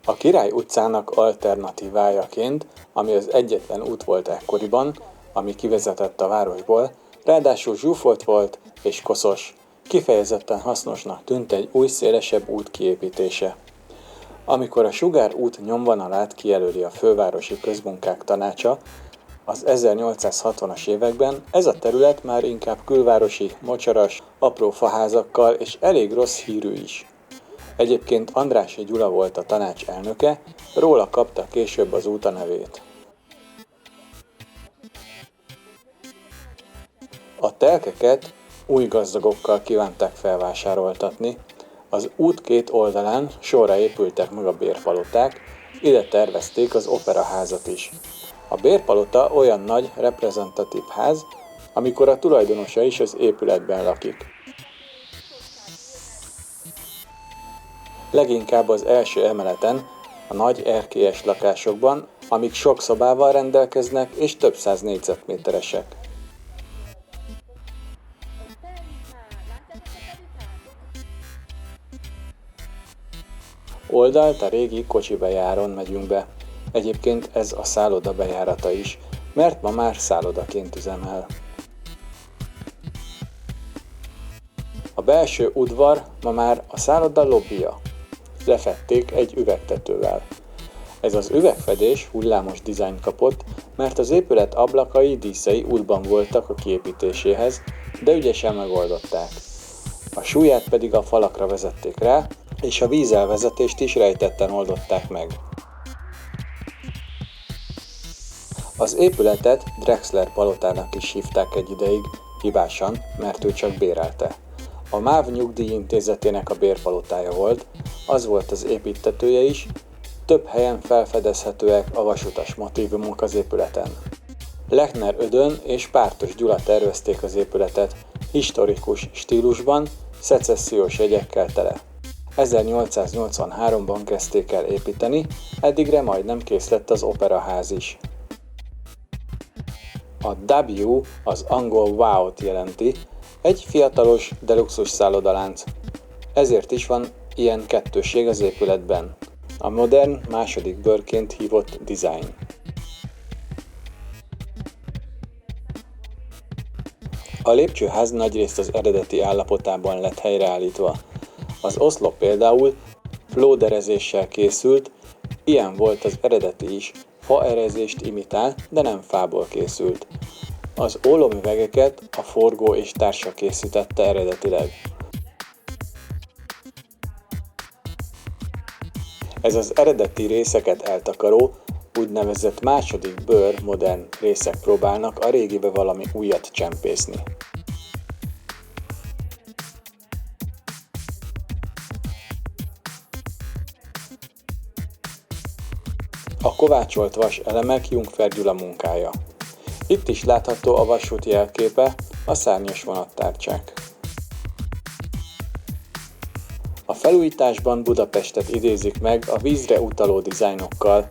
A Király utcának alternatívájaként, ami az egyetlen út volt ekkoriban, ami kivezetett a városból, ráadásul zsúfolt volt és koszos, kifejezetten hasznosnak tűnt egy új szélesebb út kiépítése. Amikor a Sugár út nyomvonalát kijelöli a Fővárosi Közmunkák Tanácsa, az 1860-as években ez a terület már inkább külvárosi, mocsaras, apró faházakkal és elég rossz hírű is. Egyébként Andrássy Gyula volt a tanács elnöke, róla kapta később az út a nevét. A telkeket új gazdagokkal kívánták felvásároltatni, az út két oldalán sorra épültek meg a bérpaloták, ide tervezték az operaházat is. A bérpalota olyan nagy, reprezentatív ház, amikor a tulajdonosa is az épületben lakik. Leginkább az első emeleten, a nagy erkélyes lakásokban, amik sok szobával rendelkeznek és több száz négyzetméteresek. Oldalt a régi kocsibejáron megyünk be. Egyébként ez a szálloda bejárata is, mert ma már szállodaként üzemel. A belső udvar ma már a szálloda lobbija. Lefedték egy üvegtetővel. Ez az üvegfedés hullámos dizájnt kapott, mert az épület ablakai díszei útban voltak a kiépítéséhez, de ügyesen megoldották. A súlyát pedig a falakra vezették rá, és a vízelvezetést is rejtetten oldották meg. Az épületet Drexler palotának is hívták egy ideig, hibásan, mert ő csak bérelte. A MÁV nyugdíjintézetének a bérpalotája volt, az volt az építtetője is, több helyen felfedezhetőek a vasutas motívumok az épületen. Lechner Ödön és Pártos Gyula tervezték az épületet, historikus stílusban, szecessziós jegyekkel tele. 1883-ban kezdték el építeni, eddigre majdnem kész lett az operaház is. A W az angol wow-t jelenti, egy fiatalos, de luxus szállodalánc. Ezért is van ilyen kettősség az épületben. A modern második bőrként hívott design. A lépcsőház nagyrészt az eredeti állapotában lett helyreállítva. Az oszlop például flóderezéssel készült, ilyen volt az eredeti is, faerezést imitál, de nem fából készült. Az ólomüvegeket a forgó és társa készítette eredetileg. Ez az eredeti részeket eltakaró, úgynevezett második bőr modern részek próbálnak a régibe valami újat csempészni. A kovácsolt vas elemek Jungfer Gyula munkája. Itt is látható a vasút jelképe, a szárnyas vonattárcsák. A felújításban Budapestet idézik meg a vízre utaló dizájnokkal,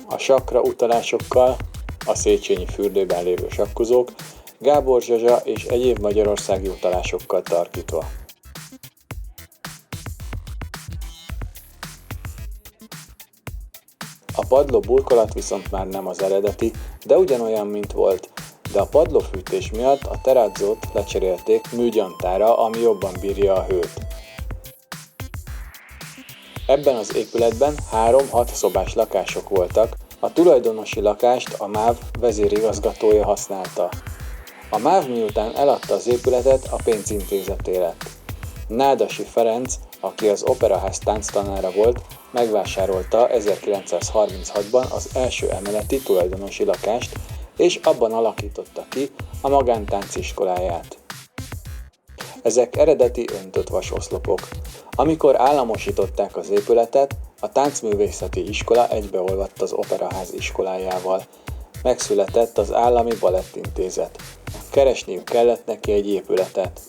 a sakra utalásokkal, a Széchenyi fürdőben lévő sakkozók, Gábor Zsazsa és egyéb magyarországi utalásokkal tarkítva. A padló burkolat viszont már nem az eredeti, de ugyanolyan, mint volt, de a padlófűtés miatt a terrazzót lecserélték műgyantára, ami jobban bírja a hőt. Ebben az épületben 3-6 szobás lakások voltak, a tulajdonosi lakást a MÁV vezérigazgatója használta. A MÁV miután eladta az épületet, a pénzintézetté lett. Nádasdy Ferenc, aki az operaház tánctanára volt, megvásárolta 1936-ban az első emeleti tulajdonosi lakást, és abban alakította ki a magántánciskoláját. Ezek eredeti öntött vasoszlopok. Amikor államosították az épületet, a táncművészeti iskola egybeolvadt az operaház iskolájával. Megszületett az Állami Balettintézet. Keresniük kellett neki egy épületet.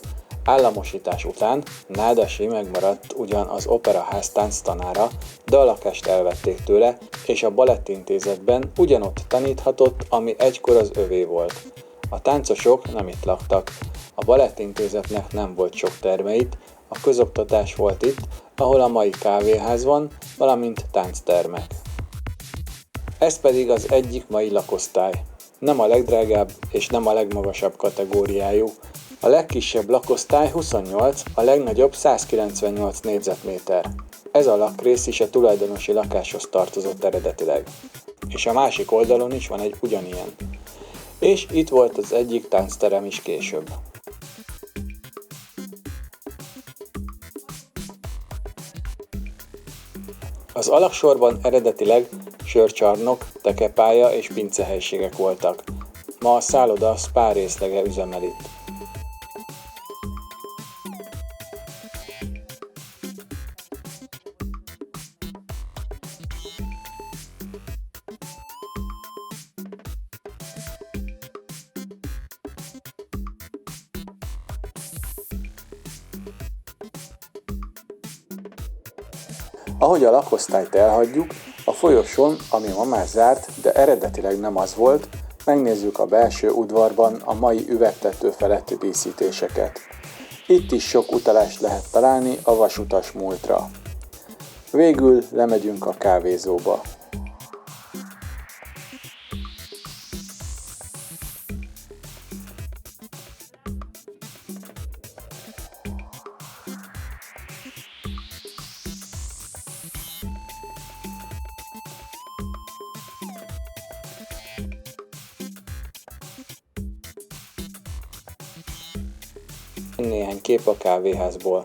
Államosítás után Nádasdy megmaradt ugyan az operaház tánctanára, de a lakást elvették tőle, és a balettintézetben ugyanott taníthatott, ami egykor az övé volt. A táncosok nem itt laktak, a balettintézetnek nem volt sok termeit, a közoktatás volt itt, ahol a mai kávéház van, valamint tánctermek. Ez pedig az egyik mai lakosztály. Nem a legdrágább és nem a legmagasabb kategóriájú. A legkisebb lakosztály 28, a legnagyobb 198 négyzetméter. Ez a lakrész is a tulajdonosi lakáshoz tartozott eredetileg. És a másik oldalon is van egy ugyanilyen. És itt volt az egyik táncterem is később. Az alagsorban eredetileg sörcsarnok, tekepálya és pincehelyiségek voltak. Ma a szálloda spa részlege üzemel itt. Ahogy a lakosztályt elhagyjuk, a folyosón, ami ma már zárt, de eredetileg nem az volt, megnézzük a belső udvarban a mai üvegtető feletti díszítéseket. Itt is sok utalást lehet találni a vasutas múltra. Végül lemegyünk a kávézóba. Néhány kép a kávéházból.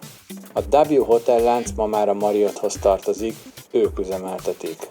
A W Hotel lánc ma már a Marriotthoz tartozik, ők üzemeltetik.